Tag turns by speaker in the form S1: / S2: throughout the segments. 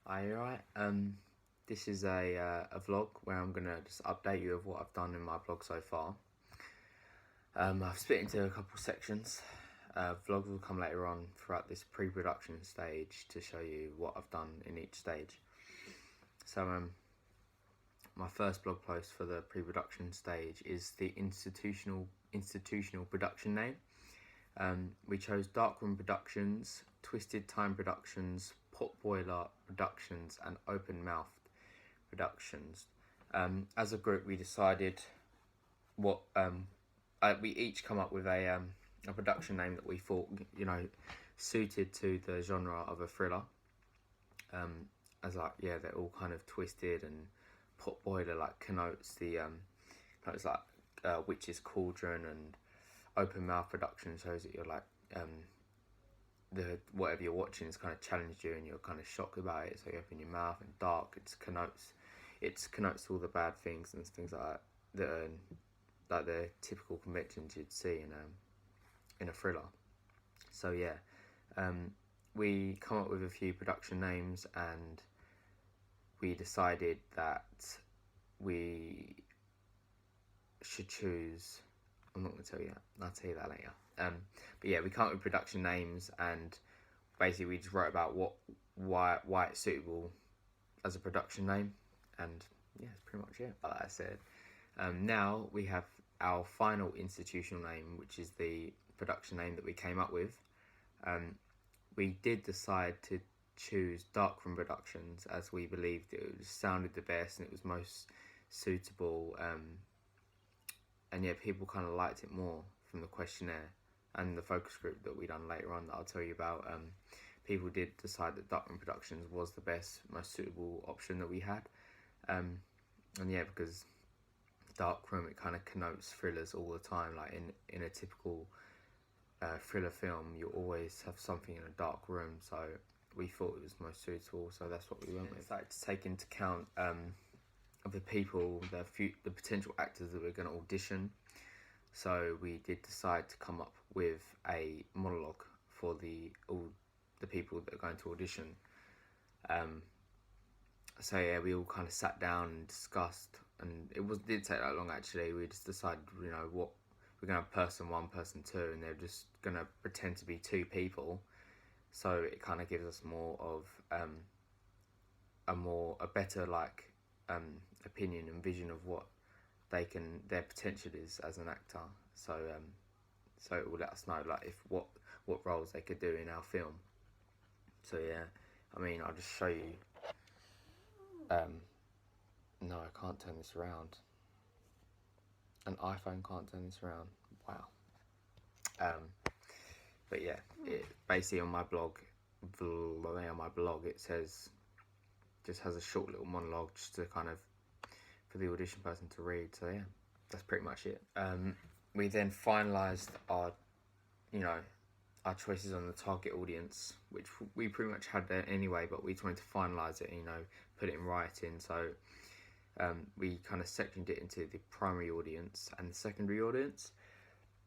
S1: Are you alright? This is a vlog where I'm gonna just update you of what I've done in my blog so far. I've split into a couple sections. Vlogs will come later on throughout this pre-production stage to show you what I've done in each stage. So, my first blog post for the pre-production stage is the institutional production name. We chose Darkroom Productions, Twisted Time Productions, Potboiler Productions, and Open Mouthed Productions. As a group, we decided what we each come up with a production name that we thought suited to the genre of a thriller. As they're all kind of twisted, and Potboiler connotes the it's like Witch's Cauldron, and Open Mouth Production shows that you're the whatever you're watching has kind of challenged you and you're kind of shocked about it, so you open your mouth. And Dark, it connotes all the bad things and things like that are like the typical conventions you'd see in a thriller. So we come up with a few production names, and we decided that we should choose. I'm not going to tell you that. I'll tell you that later. We come up with production names, and basically we just wrote about why it's suitable as a production name, and that's pretty much it. Like I said, now we have our final institutional name, which is the production name that we came up with. We did decide to choose Darkroom Productions as we believed it sounded the best and it was most suitable. People kind of liked it more from the questionnaire and the focus group that we done later on that I'll tell you about. People did decide that Darkroom Productions was the best, most suitable option that we had. Because Darkroom, it kind of connotes thrillers all the time. Like in a typical thriller film, you always have something in a dark room, so we thought it was most suitable, so that's what we went with. Like, to take into account of the people, the potential actors that we're going to audition. So we did decide to come up with a monologue for all the people that are going to audition. We all kind of sat down and discussed, and didn't take that long actually. We just decided, what we're going to have person one, person two, and they're just going to pretend to be two people. So it kind of gives us more of a better opinion and vision of what their potential is as an actor. So it will let us know what roles they could do in our film. So I'll just show you. No, I can't turn this around. An iPhone can't turn this around. Wow. Basically on my blog, it says, just has a short little monologue just to kind of for the audition person to read. So that's pretty much it. We then finalised our choices on the target audience, which we pretty much had there anyway, but we just wanted to finalise it, put it in writing. So we kind of sectioned it into the primary audience and the secondary audience.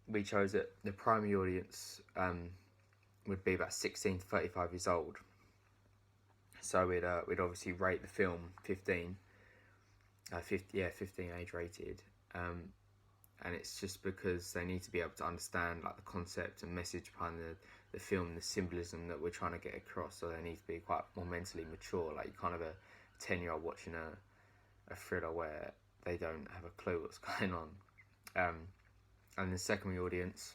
S1: We chose that the primary audience would be about 16 to 35 years old. So we'd obviously rate the film 15 age rated. And it's just because they need to be able to understand the concept and message behind the film, the symbolism that we're trying to get across. So they need to be quite more mentally mature. Like, you can't have a 10-year-old watching a thriller where they don't have a clue what's going on. And the secondary audience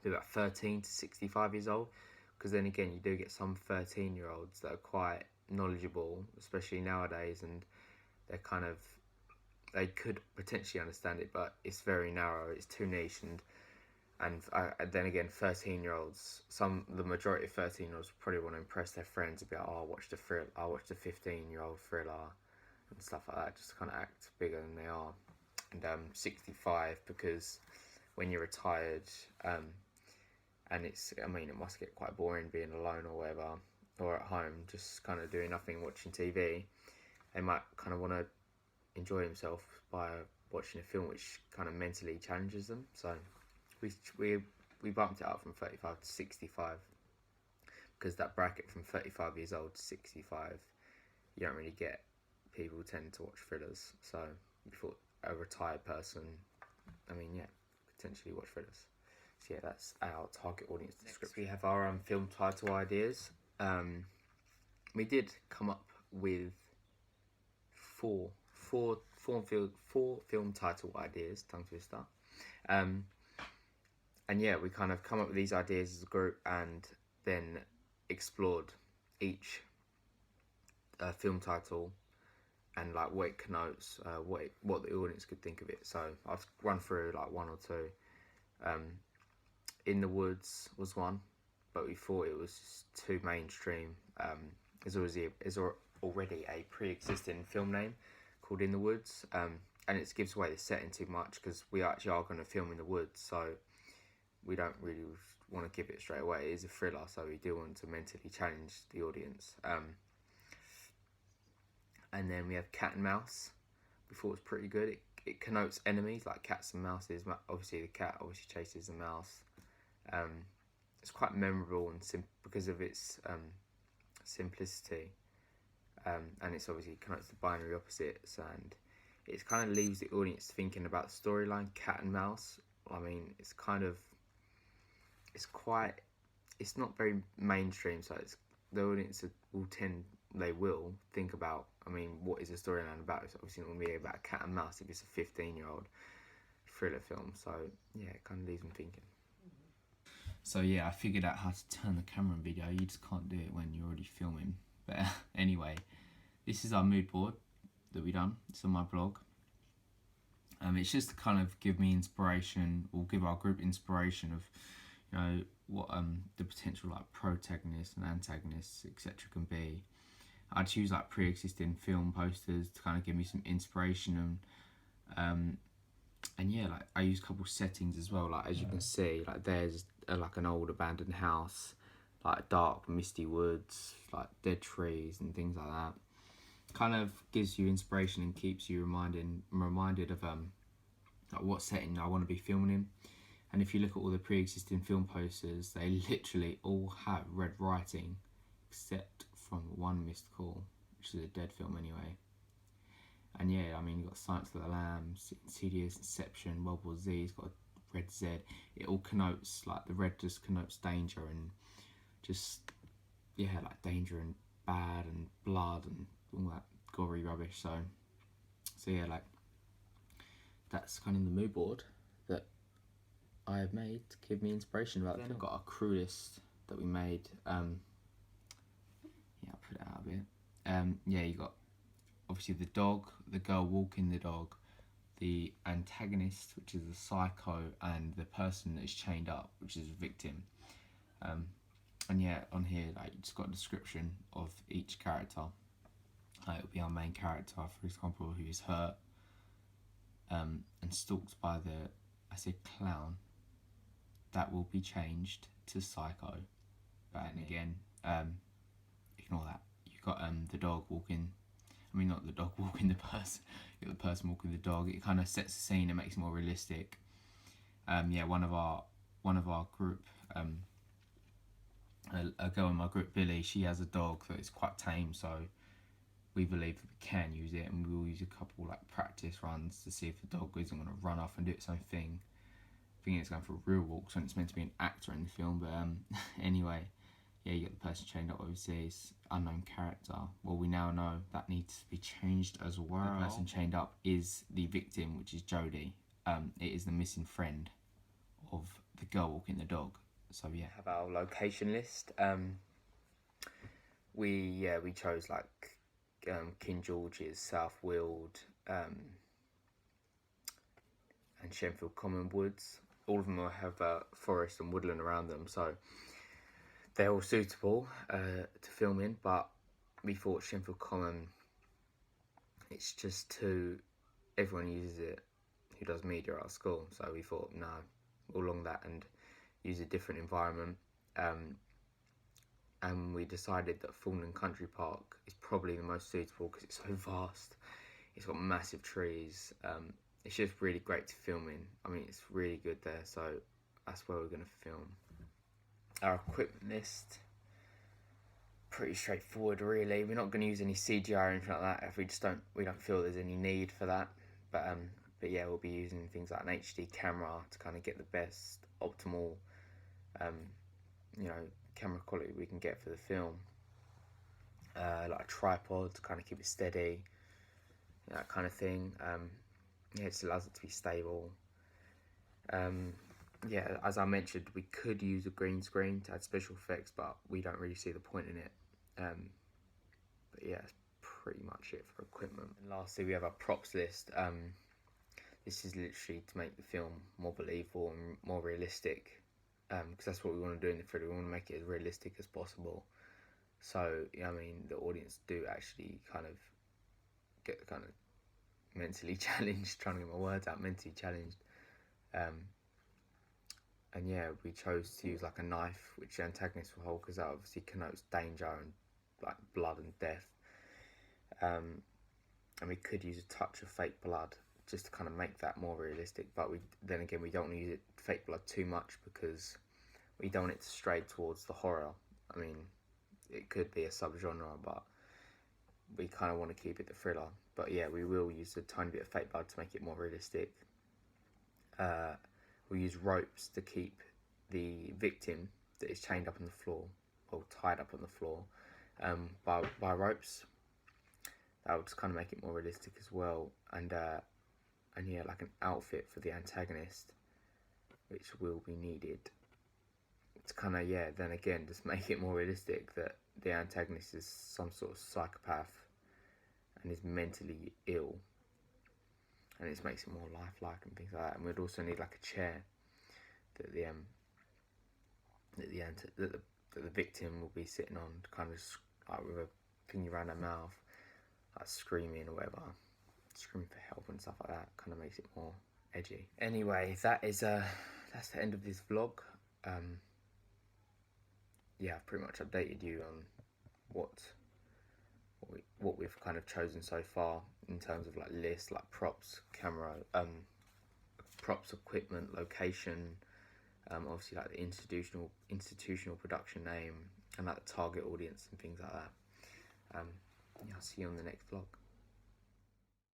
S1: be about 13 to 65 years old, because then again you do get some 13-year-olds that are quite knowledgeable, especially nowadays, and they could potentially understand it, but it's very narrow, it's too niche, and then again 13-year-olds, the majority of 13-year-olds probably want to impress their friends and be like, I watched a 15-year-old thriller and stuff like that, just to kind of act bigger than they are. And 65 because when you're retired, and it must get quite boring being alone or whatever, or at home just kind of doing nothing, watching TV. They might kind of want to enjoy themselves by watching a film which kind of mentally challenges them. So we bumped it up from 35 to 65, because that bracket from 35 years old to 65 you don't really get people tend to watch thrillers. So we thought a retired person, potentially watch thrillers. So yeah, that's our target audience description. We have our film title ideas. We did come up with four film title ideas, tongue twister. And yeah, we kind of come up with these ideas as a group and then explored each film title and like what it connotes, what the audience could think of it. So I've run through like one or two. In the Woods was one, but we thought it was just too mainstream. There's already a pre-existing film name called In the Woods, and it gives away the setting too much because we actually are going to film in the woods, so we don't really want to give it straight away. It is a thriller, so we do want to mentally challenge the audience. And then we have Cat and Mouse. We thought it was pretty good. It connotes enemies like cats and mouses. Obviously, the cat obviously chases the mouse. It's quite memorable and because of its simplicity, and it's obviously connotes the binary opposites, and it kind of leaves the audience thinking about the storyline. Cat and mouse. I mean, it's not very mainstream, so the audience will think about, what is the storyline about? It's obviously not going to be about a cat and mouse if it's a 15-year-old thriller film, so yeah, it kind of leaves them thinking.
S2: So yeah, I figured out how to turn the camera on video. You just can't do it when you're already filming. But anyway, this is our mood board that we done. It's on my blog. It's just to kind of give me inspiration, or give our group inspiration of, what the potential like protagonists and antagonists, etc. can be. I choose like pre-existing film posters to kind of give me some inspiration, and yeah, like I use a couple settings as well. Like as you can see, like there's like an old abandoned house, like dark misty woods, like dead trees and things like that. Kind of gives you inspiration and keeps you reminded of like what setting I want to be filming in. And if you look at all the pre-existing film posters, they literally all have red writing, except from One Missed Call, which is a dead film anyway. And yeah, you've got Silence of the Lambs, Insidious, Inception, World War Z, it's got a red Z. It all connotes, like the red just connotes danger and just, yeah, like danger and bad and blood and all that gory rubbish. So yeah, like that's kind of the mood board that I have made to give me inspiration about the film. I've got a crew list that we made. Yeah, I'll put it out a bit. Yeah, you got obviously the dog, the girl walking the dog, the antagonist, which is the psycho, and the person that is chained up, which is a victim. And yeah, on here, like you just got a description of each character. It'll be our main character, for example, who is hurt and stalked by the clown. That will be changed to psycho. And again, ignore that. You've got the dog walking. Not the dog walking the person. You've got the person walking the dog. It kind of sets the scene and makes it more realistic. Yeah, one of our group, a girl in my group, Billy, she has a dog that is quite tame, so we believe that we can use it, and we will use a couple like practice runs to see if the dog isn't going to run off and do its own thing. I think it's going for real walks when it's meant to be an actor in the film, but anyway, yeah, you get the person chained up, obviously it's unknown character. Well, we now know that needs to be changed as well. The person chained up is the victim, which is Jodie. It is the missing friend of the girl walking the dog. So yeah,
S1: have our location list. We chose like King George's, South Weald, and Shenfield Common Woods. All of them have forest and woodland around them, so they're all suitable to film in. But we thought Shenfield Common, it's just too, everyone uses it who does media at our school, so we thought no, along that and use a different environment. And we decided that Thornton Country Park is probably the most suitable because it's so vast. It's got massive trees. It's just really great to film in. It's really good there, so that's where we're going to film. Our equipment list, pretty straightforward, really. We're not going to use any CGI or anything like that if we don't feel there's any need for that. But yeah, we'll be using things like an HD camera to kind of get the best optimal, camera quality we can get for the film. Like a tripod to kind of keep it steady, that kind of thing. Yeah, it just allows it to be stable. Yeah, as I mentioned, we could use a green screen to add special effects, but we don't really see the point in it. But yeah, that's pretty much it for equipment. And lastly, we have our props list. This is literally to make the film more believable and more realistic, because that's what we want to do in the thriller. We want to make it as realistic as possible. So, the audience do actually kind of get kind of mentally challenged, trying to get my words out, mentally challenged. And yeah, we chose to use like a knife, which the antagonist will hold, because that obviously connotes danger and like blood and death. And we could use a touch of fake blood just to kind of make that more realistic. But then again, we don't want to use fake blood too much, because we don't want it to stray towards the horror. It could be a subgenre, but we kind of want to keep it the thriller. But yeah, we will use a tiny bit of fake blood to make it more realistic. We'll use ropes to keep the victim that is chained up on the floor, or tied up on the floor, by ropes. That would just kind of make it more realistic as well. And yeah, like an outfit for the antagonist, which will be needed. It's kind of, yeah, then again, just make it more realistic that the antagonist is some sort of psychopath and is mentally ill, and it makes it more lifelike and things like that. And we'd also need like a chair that the victim will be sitting on, kind of like with a thingy around her mouth, like screaming or whatever, screaming for help and stuff like that. Kind of makes it more edgy. Anyway, that's the end of this vlog. Yeah, I've pretty much updated you on what we've kind of chosen so far in terms of like lists, like props, camera, props, equipment, location, obviously like the institutional production name, and like the target audience and things like that. Yeah, I'll see you on the next vlog.